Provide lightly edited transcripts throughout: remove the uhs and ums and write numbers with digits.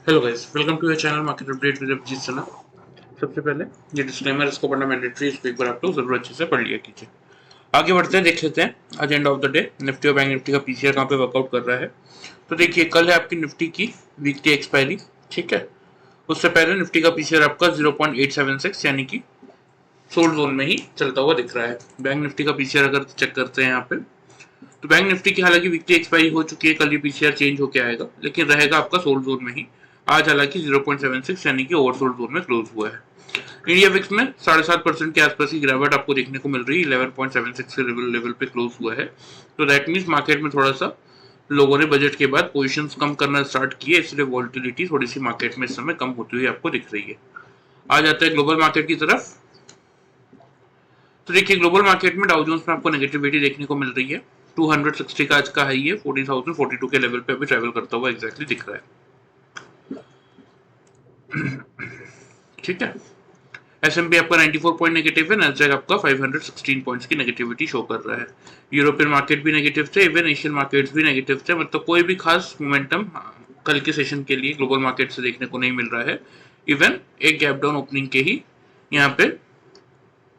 Hello guys, welcome to your channel market update with Abhijeet Sana. सबसे पहले ये डिस्क्लेमर, इसको पढ़ना मैंडेटरी, इसको एक बार आप लोग जरूर अच्छे से पढ़ लिया कीजिए। आगे बढ़ते हैं, देख लेते हैं आज end of the day Nifty और बैंक निफ्टी का पीसीआर कहाँ पे वर्कआउट कर रहा है। तो देखिए, कल है आपकी निफ्टी की वीकली एक्सपायरी, ठीक है। उससे पहले निफ्टी का पीसीआर आपका 0.876 यानी कि सोल्ड जोन में ही चलता हुआ दिख रहा है। बैंक निफ्टी का पीसीआर अगर चेक करते हैं यहाँ पे, तो बैंक निफ्टी की हालांकि वीकली एक्सपायरी हो चुकी है, कल ये पीसीआर चेंज होकर आएगा, लेकिन रहेगा आपका सोल्ड जोन में ही। आज हालांकि 0.76 यानी कि ओवरसोल्ड जोन में क्लोज हुआ है। इंडिया विक्स में 7.5% के आसपास की गिरावट आपको देखने को मिल रही है, 11.76 के लेवल पे क्लोज हुआ है। तो दैट मीन्स मार्केट में थोड़ा सा लोगों ने बजट के बाद पोजीशंस कम करना स्टार्ट किए, इसलिए वॉल्टिलिटी थोड़ी सी मार्केट में इस समय कम होती हुई आपको दिख रही है। आ जाता है ग्लोबल मार्केट की तरफ। तो देखिए, ग्लोबल मार्केट में डाउ जोन्स में आपको नेगेटिविटी देखने को मिल रही है। 260 का आज का हाई है, 40,042 के लेवल पे अभी ट्रेवल करता हुआ एग्जैक्टली दिख रहा है, ठीक है। S&P आपका 94 पॉइंट नेगेटिव है, नैस्डैक आपका 516 पॉइंट्स की नेगेटिविटी शो कर रहा है। यूरोपियन मार्केट भी नेगेटिव थे, इवन एशियन मार्केट्स भी नेगेटिव थे, मतलब कोई भी खास मोमेंटम कल के सेशन के लिए ग्लोबल मार्केट से देखने को नहीं मिल रहा है। इवन एक गैप डाउन ओपनिंग के ही यहाँ पे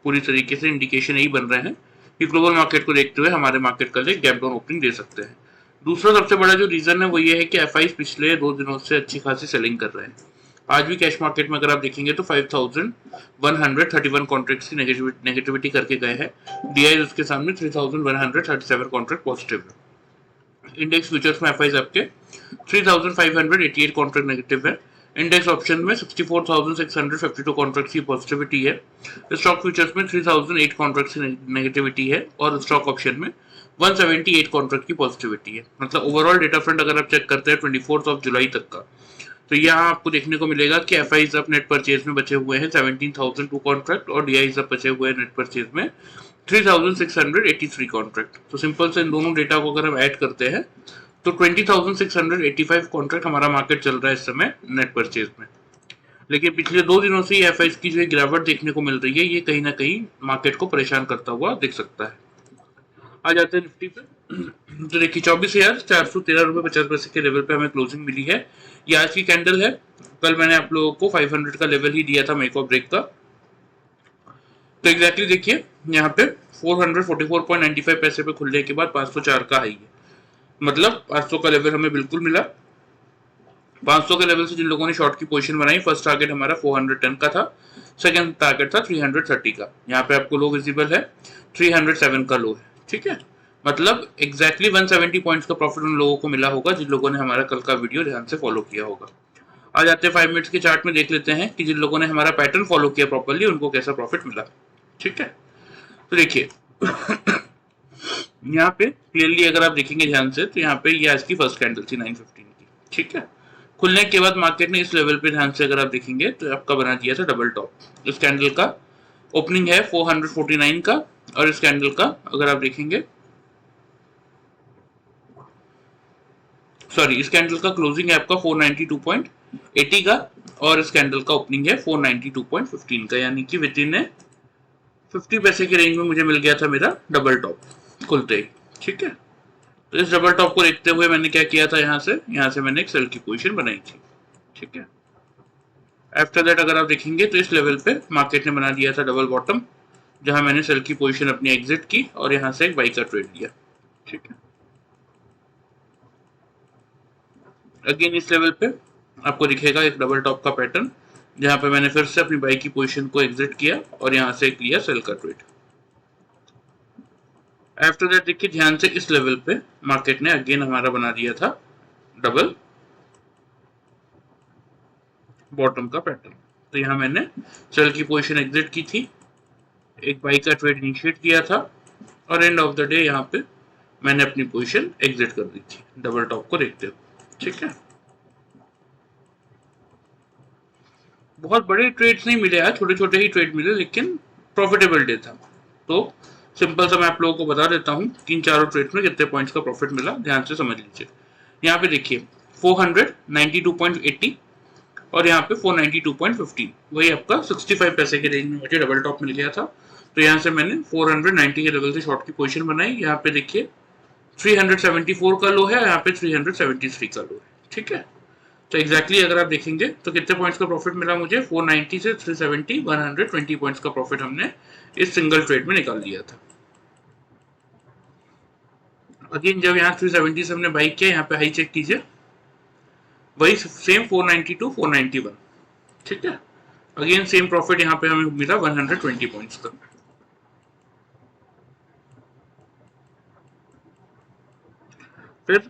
पूरी तरीके से इंडिकेशन यही बन रहे हैं कि ग्लोबल मार्केट को देखते हुए हमारे मार्केट कल एक गैप डाउन ओपनिंग दे सकते हैं। दूसरा सबसे बड़ा जो रीजन है वो ये है कि एफआई पिछले 2 दिनों से अच्छी खासी सेलिंग कर रहे हैं। आज भी कैश मार्केट में अगर आप देखेंगे तो 5131 कॉन्ट्रैक्ट्स की नेगेटिविटी करके गए हैं। डीआई उसके सामने 3137 कॉन्ट्रैक्ट पॉजिटिव है। इंडेक्स फ्यूचर्स में एफआई आपके 3588 कॉन्ट्रैक्ट नेगेटिव है। इंडेक्स ऑप्शन में 64,652 कॉन्ट्रैक्ट्स की पॉजिटिविटी है। स्टॉक फ्यूचर्स में 3008 कॉन्ट्रैक्ट्स की नेगेटिविटी है और स्टॉक ऑप्शन में 178 कॉन्ट्रैक्ट की पॉजिटिविटी है। मतलब ओवरऑल डेटा फ्रंट अगर आप चेक करते हैं 24 जुलाई तक का, तो यहाँ आपको देखने को मिलेगा कि एफ आई सब नेट परचेज में बचे हुए हैं 17,002 कॉन्ट्रैक्ट और डी आई सब बचे हुए हैं नेट परचेज में 3,683 कॉन्ट्रैक्ट। तो सिंपल से इन दोनों डेटा को अगर हम ऐड करते हैं तो 20,685 कॉन्ट्रैक्ट हमारा मार्केट चल रहा है इस समय नेट परचेज में। लेकिन पिछले 2 दिनों से एफ आई की जो गिरावट देखने को मिल रही है, ये कहीं ना कहीं मार्केट को परेशान करता हुआ दिख सकता है। आ जाते हैं निफ्टी पे। तो देखिए, 24,413 रुपये 50 पैसे के लेवल पे हमें क्लोजिंग मिली है। ये आज की कैंडल है। कल मैंने आप लोगों को 500 का लेवल ही दिया था मेक और ब्रेक का। तो एग्जैक्टली देखिए, यहाँ पे 444.95 पैसे पे खुलने के बाद 504 का हाई है, मतलब 500 का लेवल हमें बिल्कुल मिला। 500 के लेवल से जिन लोगों ने शॉर्ट की पोजीशन बनाई, फर्स्ट टारगेट हमारा 410 का था, सेकंड टारगेट था 330 का। यहाँ पे आपको लो विजिबल है, 307 का लो है, ठीक है। मतलब एग्जैक्टली 170 पॉइंट्स का प्रॉफिट उन लोगों को मिला होगा जिन लोगों ने हमारा कल का वीडियो ध्यान से फॉलो किया होगा। आ जाते हैं 5 मिनट्स के चार्ट में, देख लेते हैं कि जिन लोगों ने हमारा पैटर्न फॉलो किया प्रॉपर्ली उनको कैसा प्रॉफिट मिला, ठीक है। तो देखिए यहाँ पे क्लियरली अगर आप देखेंगे ध्यान से, तो यहाँ पे ये आज की फर्स्ट कैंडल थी 915 की, ठीक है। खुलने के बाद मार्केट ने इस लेवल पे ध्यान से अगर आप देखेंगे तो आपका बना दिया था डबल टॉप। इस कैंडल का ओपनिंग है 449 का और इस कैंडल का अगर आप देखेंगे, सॉरी, इस कैंडल का क्लोजिंग है आपका 492.80 का और इस कैंडल का ओपनिंग है 492.15 का, यानी कि विद इन 50 पैसे के रेंज में मुझे मिल गया था मेरा डबल टॉप खुलते ही, ठीक है। तो इस डबल टॉप को देखते हुए मैंने क्या किया था, यहाँ से मैंने एक सेल की पोजीशन बनाई थी, ठीक है। आफ्टर दैट अगर आप देखेंगे तो इस लेवल पे मार्केट ने बना दिया था डबल बॉटम, जहां मैंने सेल की पोजीशन अपनी एग्जिट की और यहां से एक बाई का ट्रेड लिया, ठीक है। अगेन इस लेवल पे आपको दिखेगा एक डबल टॉप का पैटर्न, जहां पे मैंने फिर से अपनी बाई की पोजीशन को एग्जिट किया और यहां से एक लिया सेल का ट्रेड। आफ्टर दैट देखिए ध्यान से, इस लेवल पे मार्केट ने अगेन हमारा बना दिया था डबल बॉटम का पैटर्न। तो यहाँ मैंने सेल की पोजीशन एग्जिट की थी, एक बाई का ट्रेड इनिशिएट किया था और एंड ऑफ द डे यहाँ पे मैंने अपनी पोजीशन एग्जिट कर दी थी डबल टॉप को देखते हुए, ठीक है। बहुत बड़े ट्रेड्स नहीं मिले यार, छोटे छोटे ही ट्रेड मिले, लेकिन प्रॉफिटेबल डे था। तो सिंपल सा मैं आप लोगों को बता देता हूँ कि इन चारों ट्रेड्स में कितने पॉइंट्स का प्रॉफिट मिला, ध्यान से समझ लीजिए। यहाँ पे देखिए 492.80 और यहाँ पे 492.15, वही आपका 65 पैसे के रेंज में मुझे डबल टॉप मिल गया था। तो यहाँ से मैंने 490 के लेवल से शॉर्ट की पोजीशन बनाई। यहाँ पे देखिए 374 का लो है, यहाँ पे 373 का लो है, ठीक है। तो एग्जैक्टली अगर आप देखेंगे तो कितने पॉइंट्स का प्रॉफिट मिला मुझे, 490 से 370, 120 पॉइंट्स का प्रॉफिट हमने इस सिंगल ट्रेड में निकाल लिया था। अगेन जब यहाँ 370 से हमने बाई किया, यहाँ पे हाई चेक कीजिए, वही सेम 490 टू 491, ठीक है। अगेन सेम प्रॉफिट यहाँ पे हमें मिला 120 पॉइंट्स का। फिर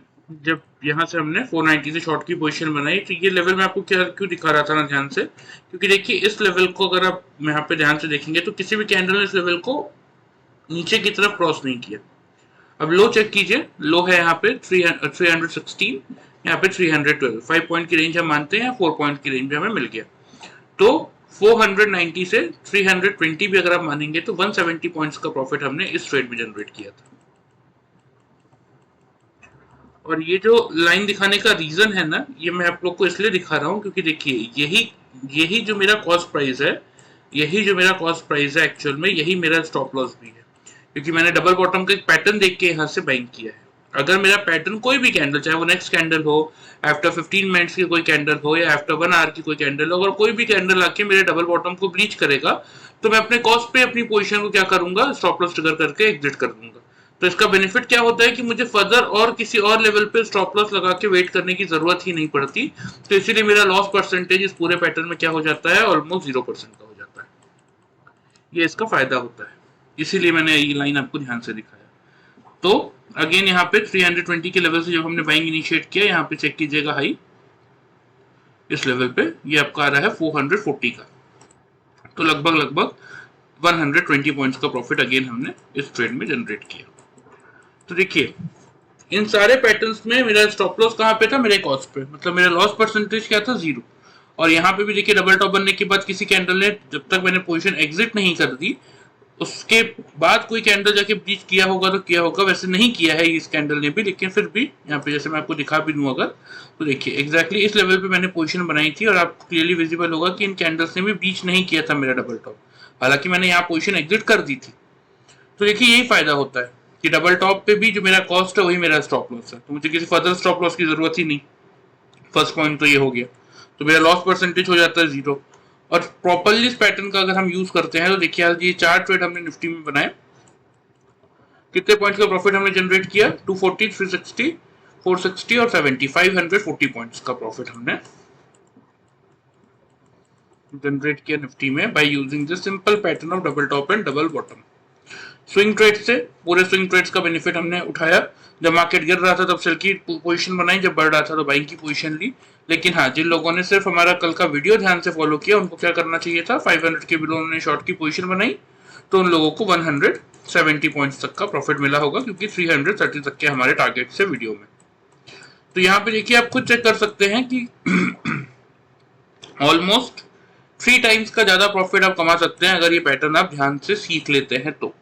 जब यहाँ से हमने 490 से शॉर्ट की पोजीशन बनाई, तो ये लेवल मैं आपको क्या क्यों दिखा रहा था ना ध्यान से, क्योंकि देखिए इस लेवल को अगर आप यहाँ पे ध्यान से देखेंगे तो किसी भी कैंडल ने इस लेवल को नीचे की तरफ क्रॉस नहीं किया। अब लो चेक कीजिए, लो है यहाँ पे 316, यहाँ पे 312, 5 पॉइंट की रेंज हम मानते हैं, 4 पॉइंट की रेंज हमें मिल गया। तो 490 से 320 भी अगर आप मानेंगे तो 170 पॉइंट्स का प्रॉफिट हमने इस ट्रेड में जनरेट किया था। और ये जो लाइन दिखाने का रीजन है ना, ये मैं आप लोग को इसलिए दिखा रहा हूँ क्योंकि देखिए यही जो मेरा कॉस्ट प्राइस है, एक्चुअल में यही मेरा स्टॉप लॉस भी है, क्योंकि मैंने डबल बॉटम का एक पैटर्न देख के यहाँ से बाइंग किया है। अगर मेरा पैटर्न कोई भी कैंडल, चाहे वो नेक्स्ट कैंडल हो, आफ्टर 15 मिनट्स की कोई कैंडल हो, या आफ्टर 1 आवर की कोई कैंडल हो, अगर कोई भी कैंडल आके मेरे डबल बॉटम को ब्रीच करेगा तो मैं अपने कॉस्ट पे अपनी पोजीशन को क्या करूंगा, स्टॉप लॉस ट्रिगर करके एग्जिट कर दूंगा। तो इसका बेनिफिट क्या होता है कि मुझे फर्दर और किसी और लेवल पे स्टॉप लॉस लगा के वेट करने की जरूरत ही नहीं पड़ती। तो इसीलिए मेरा लॉस परसेंटेज इस पूरे पैटर्न में क्या हो जाता है, ऑलमोस्ट 0% का हो जाता है। ये इसका फायदा होता है, इसीलिए मैंने ये लाइन आपको ध्यान से दिखाया। तो अगेन यहाँ पे 320 के लेवल से जब हमने बाइंग इनिशिएट किया, यहाँ पे चेक कीजिएगा हाई इस लेवल पे, ये आपका आ रहा है 440 का। तो लगभग 120 पॉइंट्स का प्रॉफिट अगेन हमने इस ट्रेड में जनरेट किया। तो देखिए इन सारे पैटर्न्स में मेरा स्टॉप लॉस कहाँ पे था, मेरे कॉस्ट पे, मतलब मेरा लॉस परसेंटेज क्या था, 0। और यहाँ पे भी देखिए डबल टॉप बनने के बाद किसी कैंडल ने, जब तक मैंने पोजीशन एग्जिट नहीं कर दी, उसके बाद कोई कैंडल जाके ब्रीच किया होगा तो किया होगा, वैसे नहीं किया है इस कैंडल ने भी, लेकिन फिर भी यहाँ पे जैसे मैं आपको दिखा भी दूं अगर, तो देखिए एग्जैक्टली इस लेवल पे मैंने पोजीशन बनाई थी और आपको क्लियरली विजिबल होगा कि इन कैंडल्स ने भी ब्रीच नहीं किया था मेरा डबल टॉप, हालांकि मैंने यहाँ पोजीशन एग्जिट कर दी थी। तो देखिए यही फायदा होता है कि डबल टॉप पे भी जो मेरा कॉस्ट है वही मेरा स्टॉप लॉस है, तो मुझे किसी फर्दर स्टॉप लॉस की जरूरत ही नहीं। फर्स्ट पॉइंट तो ये हो गया, तो मेरा लॉस परसेंटेज हो जाता है 0। और प्रॉपरली इस पैटर्न का अगर हम यूज करते हैं तो देखिए आज ये 4 ट्रेड हमने निफ्टी में बनाए, कितने पॉइंट्स का प्रॉफिट हमने जनरेट किया, 240, 360, 460 और 70, 540 पॉइंट्स का प्रॉफिट हमने जनरेट किया निफ्टी में by using this simple pattern of double top and double bottom. Swing trade से पूरे स्विंग ट्रेड्स का बेनिफिट हमने उठाया, जब मार्केट गिर रहा था तब सेल की पोजीशन बनाई, जब बढ़ रहा था तो बाइंग की पोजीशन ली। लेकिन हाँ, जिन लोगों ने सिर्फ हमारा कल का वीडियो ध्यान से फॉलो किया उनको क्या करना चाहिए था, 500 के बिलो उन्होंने शॉर्ट की पोजीशन बनाई तो उन लोगों को 170 पॉइंट्स तक का प्रॉफिट मिला होगा, क्योंकि 330 तक के हमारे टारगेट से वीडियो में। तो यहाँ पे देखिए आप खुद चेक कर सकते हैं कि ऑलमोस्ट 3 टाइम्स का ज्यादा प्रॉफिट आप कमा सकते हैं अगर ये पैटर्न आप ध्यान से सीख लेते हैं तो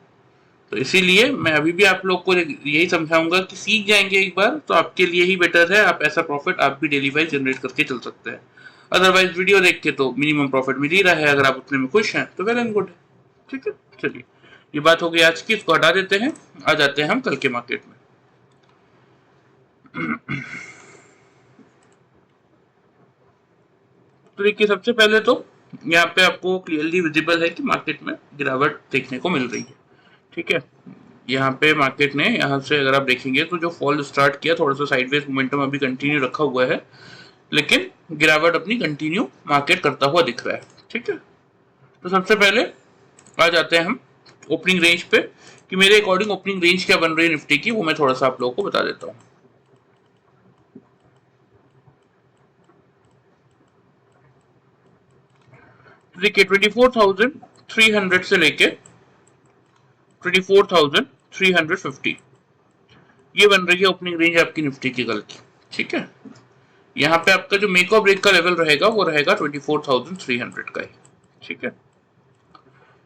इसीलिए मैं अभी भी आप लोग को यही समझाऊंगा कि सीख जाएंगे एक बार तो आपके लिए ही बेटर है, आप ऐसा प्रॉफिट आप भी डेली वाइज जनरेट करके चल सकते हैं। अदरवाइज वीडियो देख के तो मिनिमम प्रॉफिट मिल ही रहा है, अगर आप उतने में खुश हैं तो वेल एंड गुड है, ठीक है। चलिए ये बात हो गई आज की, इसको हटा देते हैं, आ जाते हैं हम कल के मार्केट में। तो देखिए सबसे पहले तो यहाँ पे आपको क्लियरली विजिबल है कि मार्केट में गिरावट देखने को मिल रही है, ठीक है। यहाँ पे मार्केट ने यहाँ से अगर आप देखेंगे तो जो फॉल स्टार्ट किया, थोड़ा सा साइडवेज मोमेंटम अभी कंटिन्यू रखा हुआ है, लेकिन गिरावट अपनी कंटिन्यू मार्केट करता हुआ दिख रहा है, ठीक है। तो सबसे पहले आ जाते हैं हम ओपनिंग रेंज पे कि मेरे अकॉर्डिंग ओपनिंग रेंज क्या बन रही है निफ्टी की, वो मैं थोड़ा सा आप लोगों को बता देता हूँ। देखिए 24,300 से लेके 24,350 ये बन रही है ओपनिंग रेंज आपकी निफ्टी की कल की, ठीक है। यहाँ पे आपका जो मेक और ब्रेक का लेवल रहेगा वो रहेगा 24,300 का ही, ठीक है।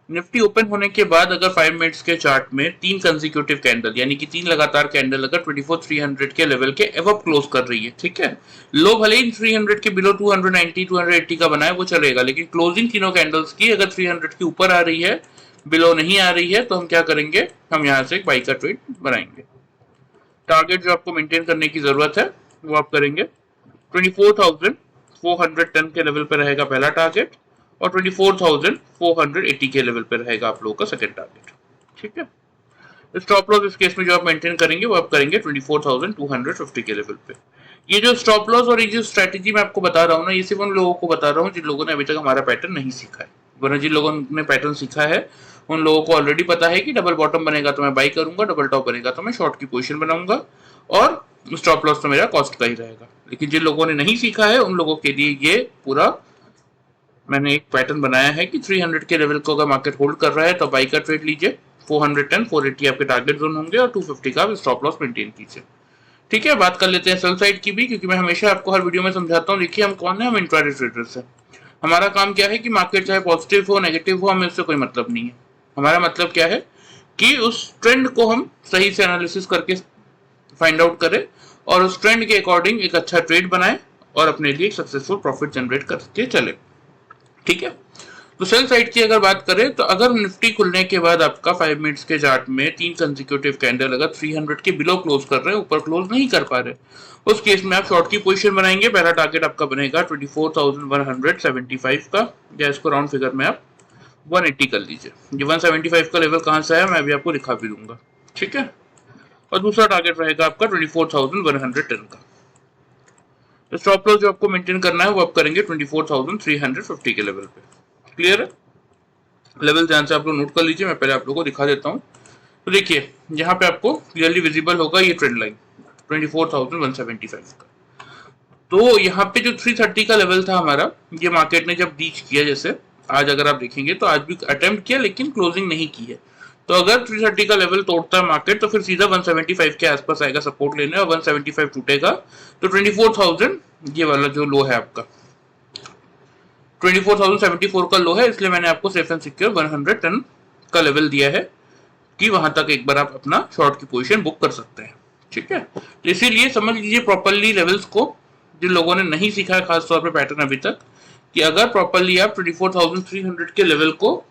निफ्टी ओपन होने के बाद अगर 5 मिनट्स के चार्ट में 3 कंसेक्यूटिव कैंडल यानी कि 3 लगातार कैंडल अगर 24,300 के लेवल के एवब क्लोज कर रही है, ठीक है, लो भले ही 300 के बिलो 290, 280 का बना है वो चलेगा, लेकिन क्लोजिंग तीनों कैंडल्स की अगर 300 के ऊपर आ रही है, बिलो नहीं आ रही है, तो हम क्या करेंगे, हम यहाँ से एक बाई का ट्रेड बनाएंगे। टारगेट जो आपको मेंटेन करने की जरूरत है वो आप करेंगे 24,000 2410 के लेवल पे रहेगा पहला टारगेट और 24,480 के लेवल पे रहेगा आप लोगों का सेकंड टारगेट। ठीक है, स्टॉप लॉस इस केस में जो आप मेंटेन करेंगे वो आप करेंगे 24,250 के लेवल पे। ये जो स्टॉप लॉस और ये जो स्ट्रेटेजी मैं आपको बता रहा हूँ ना, ये सिर्फ उन लोगों को बता रहा हूँ जिन लोगों ने अभी तक हमारा पैटर्न नहीं सीखा है। वरना जिन लोगों ने पैटर्न सीखा है उन लोगों को ऑलरेडी पता है कि डबल बॉटम बनेगा तो मैं बाई करूंगा, डबल टॉप बनेगा तो मैं शॉर्ट की पोजीशन बनाऊंगा और स्टॉप लॉस तो मेरा कॉस्ट का ही रहेगा। लेकिन जिन लोगों ने नहीं सीखा है उन लोगों के लिए ये पूरा मैंने एक पैटर्न बनाया है कि 300 के लेवल को अगर मार्केट होल्ड कर रहा है तो बाई का ट्रेड लीजिए, 410 480 आपके टारगेट जोन होंगे और 250 का स्टॉप लॉस मेंटेन कीजिए। ठीक है, बात कर लेते हैं सेल साइड की भी, क्योंकि मैं हमेशा आपको हर वीडियो में समझाता हूँ। देखिए हम कौन है, हम इंट्राडे ट्रेडर्स है। हमारा काम क्या है कि मार्केट चाहे पॉजिटिव हो नेगेटिव हो, हमें उससे कोई मतलब नहीं है। हमारा मतलब क्या है कि उस ट्रेंड को हम सही से एनालिसिस करके फाइंड आउट करें और उस ट्रेंड के अकॉर्डिंग एक अच्छा ट्रेड बनाए और अपने लिए सक्सेसफुल प्रॉफिट जनरेट करके चले। ठीक है, तो सेल साइड की अगर बात करें तो अगर निफ्टी खुलने के बाद आपका 5 मिनट्स के चार्ट में 3 कंसेक्यूटिव कैंडल अगर 300 के बिलो क्लोज कर रहे हैं, ऊपर क्लोज नहीं कर पा रहे, उस केस में आप शॉर्ट की पोजीशन बनाएंगे। पहला टारगेट आपका बनेगा 24,175 का, या इसको राउंड फिगर में आप 180 कर लीजिए। ये 175 का लेवल कहां से है मैं अभी आपको दिखा भी दूंगा। ठीक है, और दूसरा टारगेट रहेगा आपका 24,110 का। स्टॉप लॉस जो आपको मेंटेन करना है वो आप करेंगे 24,350 के लेवल पे। क्लियर है, लेवल ध्यान से आप लोग नोट कर लीजिए, मैं पहले आप लोगों को दिखा देता हूँ। तो देखिए यहाँ पे आपको क्लियरली विजिबल होगा ये ट्रेंड लाइन 24,175 का। तो यहाँ पे जो 330 का लेवल था हमारा, ये मार्केट ने जब रीच किया, जैसे आज अगर आप देखेंगे तो आज भी अटेम्प्ट किया लेकिन क्लोजिंग नहीं की है। तो अगर 330 का लेवल तोड़ता है मार्केट तो फिर सीधा 175 के आसपास आएगा सपोर्ट लेने, और 175 टूटेगा तो 24,000 ये वाला जो लो है आपका 24,074 का लो है, इसलिए मैंने आपको सेफ एंड सिक्योर 110 का लेवल दिया है कि वहां तक एक बार आप अपना शॉर्ट की पोजीशन बुक कर सकते हैं। ठीक है, तो इसीलिए समझ लीजिए प्रॉपर्ली लेवल्स को, जिन लोगों ने नहीं सीखा है खासतौर पर पैटर्न अभी तक, कि अगर प्रॉपर्ली आप 24,300 के लेवल को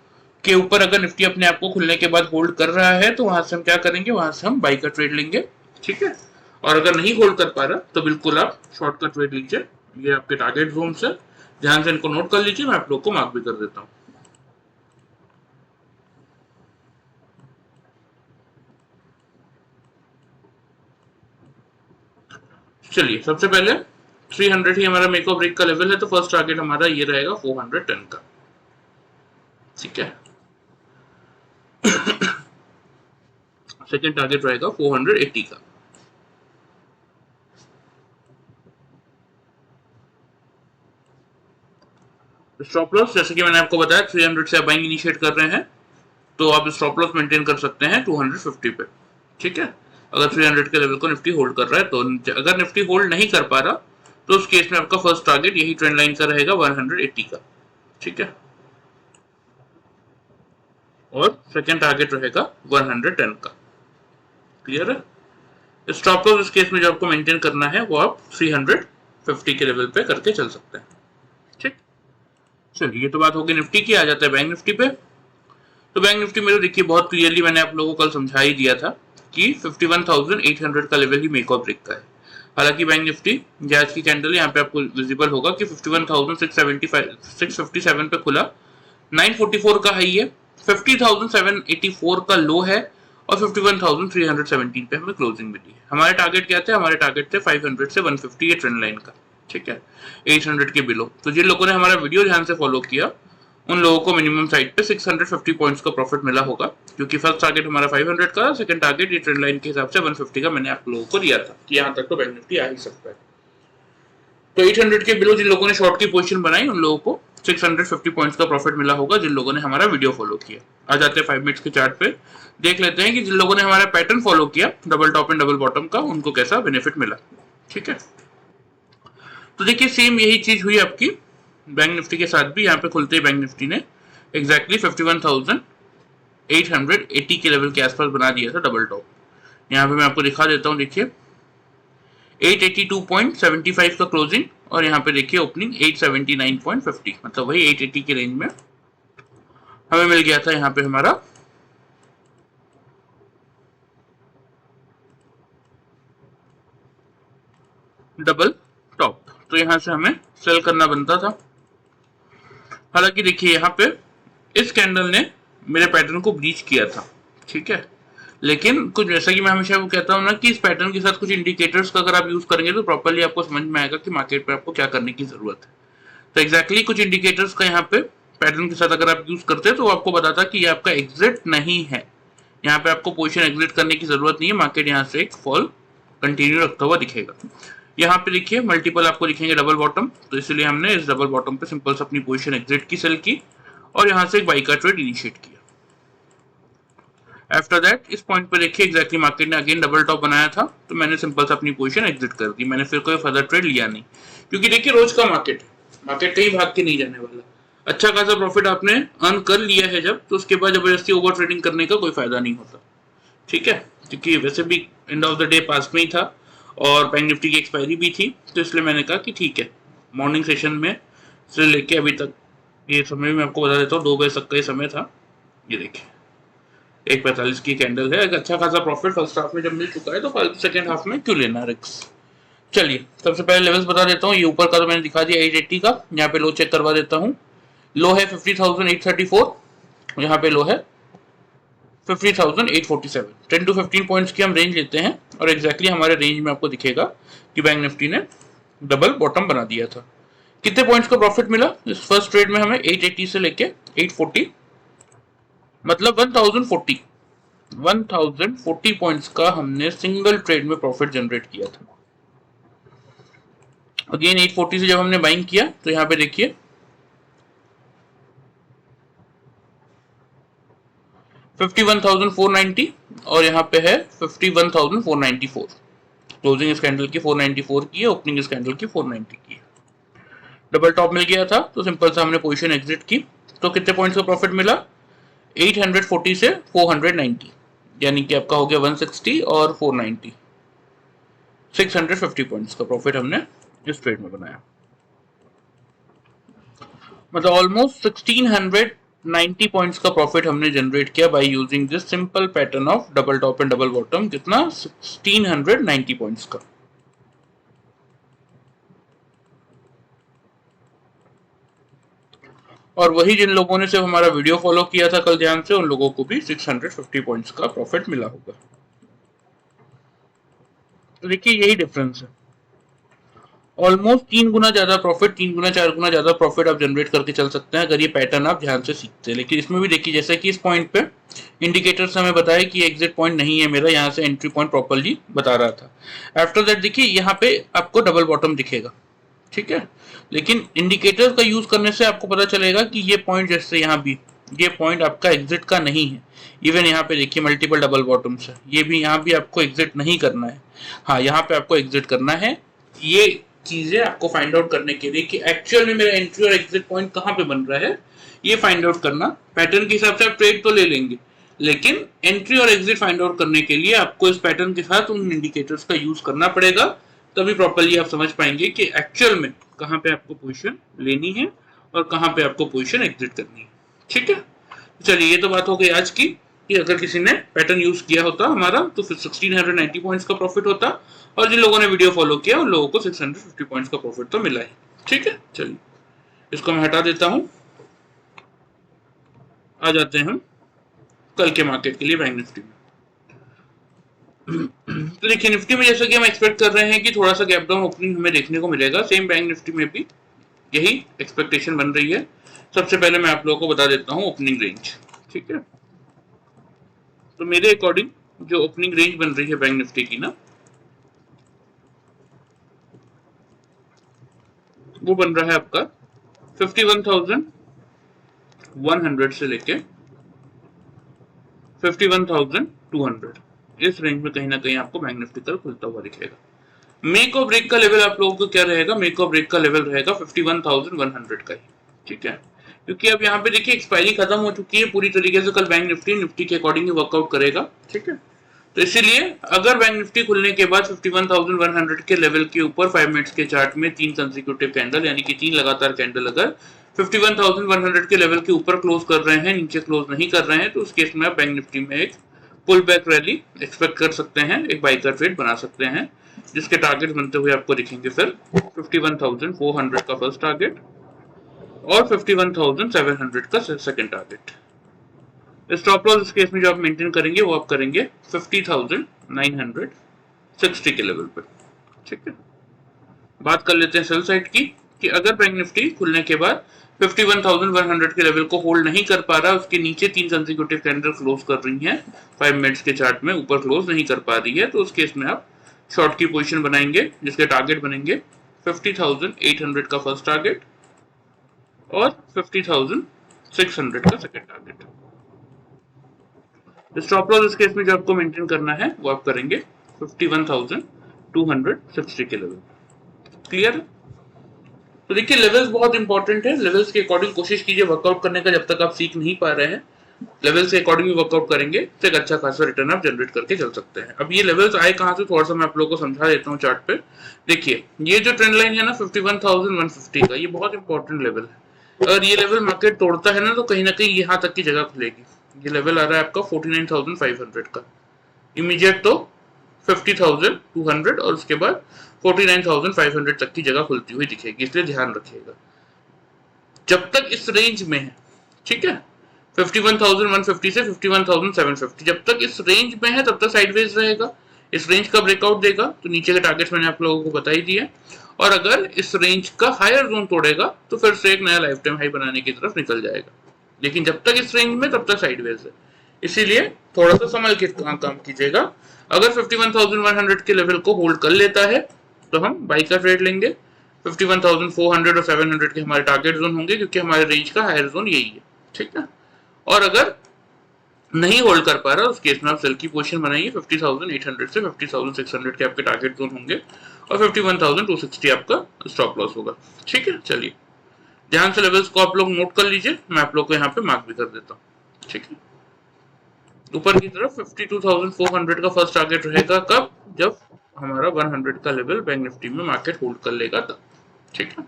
के ऊपर अगर निफ्टी अपने आप को खुलने के बाद होल्ड कर रहा है तो वहां से हम क्या करेंगे, वहां से हम बाई का ट्रेड लेंगे। ठीक है, और अगर नहीं होल्ड कर पा रहा तो बिल्कुल आप शॉर्ट का ट्रेड लीजिए। ये आपके टारगेट जोन है, ध्यान से इनको नोट कर लीजिए, मैं आप लोग को मार्क भी कर देता हूं। चलिए, सबसे पहले 300 ही हमारा मेक और ब्रेक का लेवल है, तो फर्स्ट टारगेट हमारा ये रहेगा 410 का। ठीक है, सेकंड टारगेट रहेगा 480 का। स्टॉप लॉस जैसे कि मैंने आपको बताया 300 से आप बाइंग इनिशिएट कर रहे हैं तो आप स्टॉप लॉस मेंटेन कर सकते हैं 250 पे। ठीक है, अगर 300 के लेवल को निफ्टी होल्ड कर रहा है तो। अगर निफ्टी होल्ड नहीं कर पा रहा तो उस केस में आपका फर्स्ट टारगेट यही ट्रेंड लाइन का रहेगा 180 का। ठीक है, और सेकंड टारगेट रहेगा 110 का। क्लियर है, स्टॉप लॉस इस केस में जो आपको मेंटेन करना है वो आप 350 के लेवल पे करके चल सकते हैं। ठीक, चलिए ये तो बात होगी निफ्टी की। आ जाता है बैंक निफ्टी पे। तो बैंक निफ्टी में तो देखिए बहुत क्लियरली मैंने आप लोगों को कल समझा ही दिया था कि 51,800 का लेवल ही मेक और ब्रेक का है। हालांकि बैंक निफ्टी आज की कैंडल यहाँ पे आपको विजिबल होगा कि 51,657 पे खुला, 944 का हाई है, 50,784 का लो है और 51,317 पे हमें क्लोजिंग मिली है। हमारे टारगेट क्या थे, हमारे टारगेट थे 500 से 150 ये ट्रेंड लाइन का। ठीक है, 800 के बिलो। तो जिन लोगों ने हमारा वीडियो ध्यान से फॉलो किया उन लोगों को मिनिमम साइड पे 650 पॉइंट्स का प्रॉफिट मिला होगा, क्योंकि फर्स्ट टारगेट हमारा 500 का, सेकंड टारगेट ये ट्रेंड लाइन के हिसाब से 150 का मैंने आप लोगों को दिया था कि यहाँ तक तो बैंक निफ्टी आ ही सकता है। तो 800 के बिलो जिन लोगों ने शॉर्ट की पोजीशन बनाई उन लोगों को 650 पॉइंट्स का प्रॉफिट मिला होगा, जिन लोगों ने हमारा वीडियो फॉलो किया। आ जाते हैं 5 मिनट्स के चार्ट पे, देख लेते हैं कि जिन लोगों ने हमारा पैटर्न फॉलो किया double top and double bottom का, उनको कैसा बेनिफिट मिला। ठीक है, तो देखिए सेम यही चीज हुई आपकी बैंक निफ्टी के साथ भी। यहाँ पे खुलते ही बैंक निफ्टी ने एग्जैक्टली 51,880 के लेवल के आसपास बना दिया था डबल टॉप। यहाँ पे मैं आपको दिखा देता हूँ, देखिए 882.75 का क्लोजिंग और यहाँ पे देखिए ओपनिंग 879.50, मतलब वही 880 के रेंज में हमें मिल गया था यहाँ पे हमारा डबल टॉप। तो यहाँ से हमें सेल करना बनता था। हालांकि देखिए यहाँ पे इस कैंडल ने मेरे पैटर्न को ब्रीच किया था, ठीक है, लेकिन कुछ जैसा कि मैं हमेशा वो कहता हूँ ना कि इस पैटर्न के साथ कुछ इंडिकेटर्स का अगर आप यूज करेंगे तो प्रॉपर्ली आपको समझ में आएगा कि मार्केट पे आपको क्या करने की जरूरत है। तो एग्जैक्टली कुछ इंडिकेटर्स का यहाँ पे पैटर्न के साथ अगर आप यूज करते हैं तो आपको बताता कि ये आपका एग्जिट नहीं है, यहाँ पे आपको पोजीशन एग्जिट करने की जरूरत नहीं है। मार्केट यहाँ से एक फॉल कंटिन्यू रखता हुआ दिखेगा। यहाँ पे देखिए मल्टीपल आपको दिखेंगे डबल बॉटम, तो इसलिए हमने इस डबल बॉटम पे सिंपल से अपनी पोजीशन एग्जिट की, सेल की और यहाँ से एक बाई का ट्रेड इनिशिएट किया। आफ्टर दैट इस पॉइंट पे देखिए एग्जैक्टली मार्केट ने अगेन डबल टॉप बनाया था, तो मैंने सिंपल से अपनी पोजीशन एग्जिट कर दी। मैंने फिर कोई फर्दर ट्रेड लिया नहीं, क्योंकि देखिए रोज का मार्केट है, मार्केट कहीं भाग के नहीं जाने वाला। अच्छा खासा प्रॉफिट आपने अर्न कर लिया है जब, तो उसके बाद जबरदस्ती ओवर ट्रेडिंग करने का कोई फायदा नहीं होता, ठीक है, क्योंकि वैसे भी एंड ऑफ द डे पास में ही था और बैंक निफ्टी की एक्सपायरी भी थी, तो इसलिए मैंने कहा कि ठीक है मॉर्निंग सेशन में से लेके अभी तक ये समय मैं आपको बता देता हूँ 2 बजे तक का ये समय था। ये देखिए 1:45 की कैंडल है, एक अच्छा खासा प्रॉफिट फर्स्ट हाफ में जब मिल चुका है तो सेकंड हाफ में क्यों लेना रिस्क। चलिए सबसे पहले लेवल्स बता देता हूँ। ये ऊपर का तो मैंने दिखा दिया 880 का, यहाँ पे लो चेक करवा देता हूँ। लो है 50,834, यहाँ पे लो है 50,847। 10 to 15 पॉइंट्स की हम रेंज लेते हैं और एग्जैक्टली हमारे रेंज में आपको दिखेगा कि बैंक निफ्टी ने डबल बॉटम बना दिया था। कितने पॉइंट्स का प्रॉफिट मिला इस फर्स्ट ट्रेड में हमें? 880 से लेके 840, मतलब 1040 पॉइंट्स का हमने सिंगल ट्रेड में प्रॉफिट जनरेट किया था। अगेन 840 से जब हमने बाइंग किया तो यहाँ पे देखिए 51,490 और यहाँ पे है 51,494। क्लोजिंग इस कैंडल की 494 की है, ओपनिंग इस कैंडल की 490 की है। डबल टॉप मिल गया था तो सिंपल सा हमने पोजीशन एग्जिट की। तो कितने पॉइंट्स का प्रॉफिट मिला? 840 से 490, यानी कि आपका हो गया 160 और 490, 650 पॉइंट्स का प्रॉफिट हमने इस ट्रेड में बनाया। मतलब ऑलमोस्ट 1690 पॉइंट्स का प्रॉफिट हमने जनरेट किया by using this simple pattern of double top and double bottom. कितना? 1690 पॉइंट्स का। और वही जिन लोगों ने सिर्फ हमारा वीडियो फॉलो किया था कल ध्यान से, उन लोगों को भी 650 पॉइंट्स का प्रॉफिट मिला होगा। तो देखिए यही डिफरेंस है, ऑलमोस्ट 3 गुना ज्यादा प्रॉफिट, 3 गुना 4 गुना ज्यादा प्रॉफिट आप जनरेट करके चल सकते हैं अगर ये पैटर्न आप ध्यान से सीखते हैं। लेकिन इसमें भी देखिए जैसे कि इस पॉइंट पे इंडिकेटर्स हमें बताया कि एग्जिट पॉइंट नहीं है मेरा, यहाँ से एंट्री पॉइंट प्रॉपर्ली बता रहा था। आफ्टर दैट देखिए यहाँ पे आपको डबल बॉटम दिखेगा, ठीक है, लेकिन इंडिकेटर का यूज करने से आपको पता चलेगा कि ये पॉइंट जैसे यहाँ भी ये पॉइंट आपका एग्जिट का नहीं है। इवन यहाँ पे देखिए मल्टीपल डबल बॉटम्स है, ये भी यहाँ भी आपको एग्जिट नहीं करना है, हाँ यहाँ पे आपको एग्जिट करना है। ये चीजें आपको फाइंड आउट करने के लिए कि एक्चुअल में मेरा एंट्री और एग्जिट पॉइंट कहाँ पे बन रहा है, ये फाइंड आउट करना। पैटर्न के हिसाब से आप ट्रेड तो ले लेंगे, लेकिन एंट्री और एग्जिट फाइंड आउट करने के लिए आपको इस पैटर्न के साथ उन इंडिकेटर्स का यूज करना पड़ेगा, तभी प्रॉपर्ली आप समझ पाएंगे कि एक्चुअल में कहाँ पे आपको पोजीशन लेनी है और कहाँ पे आपको पोजीशन एग्जिट करनी है, ठीक है। चलिए ये तो बात हो गई आज की कि अगर किसी ने पैटर्न यूज किया होता हमारा तो फिर 1690 पॉइंट्स का प्रॉफिट होता, और जिन लोगों ने वीडियो फॉलो किया उन लोगों को 650 पॉइंट्स का प्रॉफिट तो मिला ही, ठीक है। चलिए इसको मैं हटा देता हूं, आ जाते हैं हम कल के मार्केट के लिए बैंक निफ्टी में। तो देखिए निफ्टी में जैसा कि हम एक्सपेक्ट कर रहे हैं कि थोड़ा सा गैप डाउन ओपनिंग हमें देखने को मिलेगा, सेम बैंक निफ्टी में भी यही एक्सपेक्टेशन बन रही है। सबसे पहले मैं आप लोगों को बता देता हूं ओपनिंग रेंज, ठीक है। तो मेरे अकॉर्डिंग जो ओपनिंग रेंज बन रही है बैंक निफ्टी की ना, वो बन रहा है आपका 51,100 से लेके 51,200। इस रेंज में कहीं ना कहीं आपको बैंक निफ्टी कल खुलता हुआ दिखेगा। मेक और ब्रेक का लेवल आप लोगों को क्या रहेगा? मेक और ब्रेक का लेवल रहेगा 51,100 का ही, ठीक है, क्योंकि अब यहाँ पे देखिए एक्सपायरी खत्म हो चुकी है पूरी तरीके से। कल बैंक निफ्टी के अकॉर्डिंग ही वर्कआउट करेगा, ठीक है। तो इसीलिए अगर बैंक निफ्टी खुलने के बाद 51,100 के लेवल के ऊपर 5 मिनट्स के चार्ट में 3 कंसेक्यूटिव कैंडल यानी कि 3 लगातार कैंडल अगर 51,100 के लेवल के ऊपर क्लोज कर रहे हैं, नीचे क्लोज नहीं कर रहे हैं, तो उस केस में आप बैंक निफ्टी में एक पुल बैक रैली एक्सपेक्ट कर सकते हैं, एक बाई का ट्रेड बना सकते हैं, जिसके टारगेट बनते हुए आपको दिखेंगे फिर 51,400 का फर्स्ट टारगेट और 51,700 का सेकंड टारगेट। स्टॉप लॉस इस केस में जो आप मेंटेन करेंगे वो आप करेंगे 50,960 के लेवल पे। ठीक है, बात कर लेते हैं सेल साइड की कि अगर बैंक निफ्टी खुलने के बाद 51,100 के लेवल को होल्ड नहीं कर पा रहा, उसके नीचे 3 कंसेक्यूटिव कैंडल क्लोज कर रही हैं 5 मिनट्स के चार्ट में, ऊपर क्लोज नहीं कर पा रही है, तो उस केस में आप शॉर्ट की पोजीशन बनाएंगे, जिसके टारगेट बनेंगे 50,800 का फर्स्ट टारगेट और 50,600 का सेकंड टारगेट। स्टॉप लॉस इस केस में जो आपको मेंटेन करना है वो आप करेंगे 51,260 के लेवल। क्लियर? तो देखिए लेवल्स बहुत इंपॉर्टेंट है, लेवल्स के अकॉर्डिंग कोशिश कीजिए वर्कआउट करने का। जब तक आप सीख नहीं पा रहे हैं, लेवल्स के अकॉर्डिंग वर्कआउट करेंगे तो एक अच्छा खासा रिटर्न आप जनरेट करके चल सकते हैं। अब ये लेवल्स आए कहां से, थोड़ा सा मैं आप लोगों को समझा देता हूँ चार्ट पे। देखिए ये जो ट्रेंड लाइन है ना 51,150 का, ये बहुत इंपॉर्टेंट लेवल है। अगर ये लेवल मार्केट तोड़ता है ना तो कहीं ना कहीं यहाँ तक की जगह खुलेगी। ये लेवल आ रहा है आपका 49,500 का, इमीडिएट तो 50,200 और उसके बाद 49,500 तक की जगह खुलती हुई दिखेगी, इसलिए ध्यान रखिएगा। जब तक इस रेंज में है, ठीक है, 51,150 से 51,750, जब तक इस रेंज में है तब तक साइडवेज रहेगा। इस रेंज का ब्रेकआउट देगा तो नीचे के टारगेट्स मैंने आप लोगों को बता ही दिए, और अगर इस रेंज का हायर जोन तोड़ेगा तो फिर से एक नया लाइफ टाइम हाई बनाने की तरफ निकल जाएगा। लेकिन जब तक इस रेंज में तब तक साइडवेज है, इसीलिए थोड़ा सा संभल के काम कीजिएगा। अगर 51,100 के लेवल को होल्ड कर लेता है तो हम बाई का ट्रेड लेंगे। 51,400 और 700 के हमारे टारगेट जोन होंगे, क्योंकि हमारे रेंज का हायर जोन यही है। ठीक है, और अगर नहीं होल्ड कर पा रहा उस केस में आप सेल की पोजीशन बनाइए। 50,800 से 50,600 के आपके टारगेट जोन होंगे और 51,260 आपका स्टॉप लॉस होगा। ठीक है, चलिए ध्यान से लेवल्स को आप लोग नोट कर लीजिए, मैं आप लोग को यहाँ पे मार्क भी कर देता हूँ। ठीक है, ऊपर की तरफ 52,400 का फर्स्ट टारगेट रहेगा कब, जब हमारा 100 का लेवल बैंक निफ्टी में मार्केट होल्ड कर लेगा तब। ठीक है,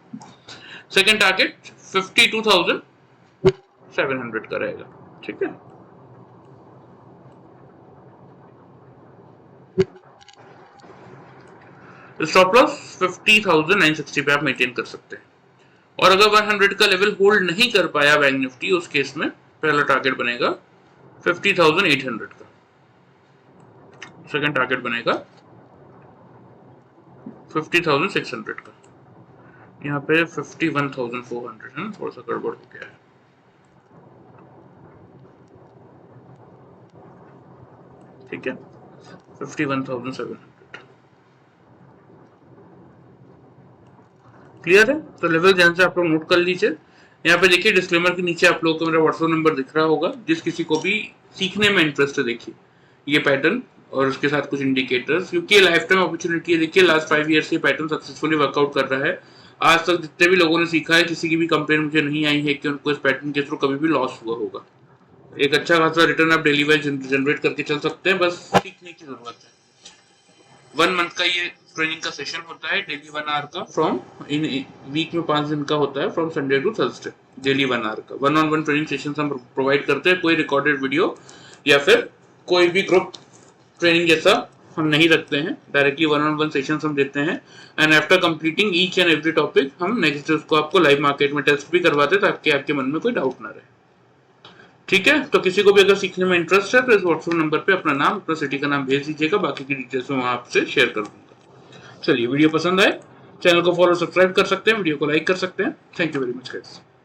सेकंड टारगेट 52,700 का रहेगा। ठीक है, स्टॉप लॉस 50,960 पे आप मेंटेन कर सकते हैं। और अगर 100 का लेवल होल्ड नहीं कर पाया बैंक निफ्टी, उस केस में पहला टारगेट बनेगा 50,800 का, सेकंड टारगेट बनेगा 50,600 का। यहाँ पे 51,400 है, थोड़ा सा गड़बड़ हो गया है। ठीक है, 51,700 क्लियर है। तो लेवल ध्यान से आप लोग नोट कर लीजिए। यहाँ पे देखिए डिस्क्लेमर के नीचे आप लोगों को मेरा व्हाट्सएप नंबर दिख रहा होगा, जिस किसी को भी सीखने में इंटरेस्ट है, देखिए ये पैटर्न और उसके साथ कुछ इंडिकेटर्स, क्योंकि ये लाइफ टाइम अपॉर्चुनिटी है। देखिए लास्ट 5 ईयर से पैटर्न सक्सेसफुली वर्कआउट कर रहा है। आज तक जितने भी लोगों ने सीखा है, किसी की भी कंप्लेन मुझे नहीं आई है कि उनको इस पैटर्न के थ्रू कभी भी लॉस हुआ होगा। एक अच्छा खासा रिटर्न आप डेली वाइज जनरेट करके चल सकते हैं, बस सीखने की जरूरत है। 1 मंथ का ये ट्रेनिंग का सेशन होता है, डेली 1 आवर का, फ्रॉम इन वीक में 5 दिन का होता है, from Sunday to Thursday, daily 1 hour का 1-on-1 ट्रेनिंग सेशन हम प्रोवाइड करते हैं। कोई रिकॉर्डेड वीडियो या फिर कोई भी ग्रुप ट्रेनिंग जैसा हम नहीं रखते हैं, डायरेक्टली 1-on-1 सेशंस हम देते हैं। And after completing each and every topic हम नेक्स्ट उसको आपको लाइव मार्केट में टेस्ट भी करवाते हैं, ताकि आपके मन में कोई डाउट ना रहे। ठीक है, तो किसी को भी अगर सीखने में इंटरेस्ट है तो इस व्हाट्सएप नंबर पे अपना नाम, अपना सिटी का नाम भेज दीजिएगा, बाकी की डिटेल्स मैं आपसे शेयर कर दूंगा। चलिए, वीडियो पसंद आए चैनल को फॉलो सब्सक्राइब कर सकते हैं, वीडियो को लाइक कर सकते हैं। Thank you very much guys.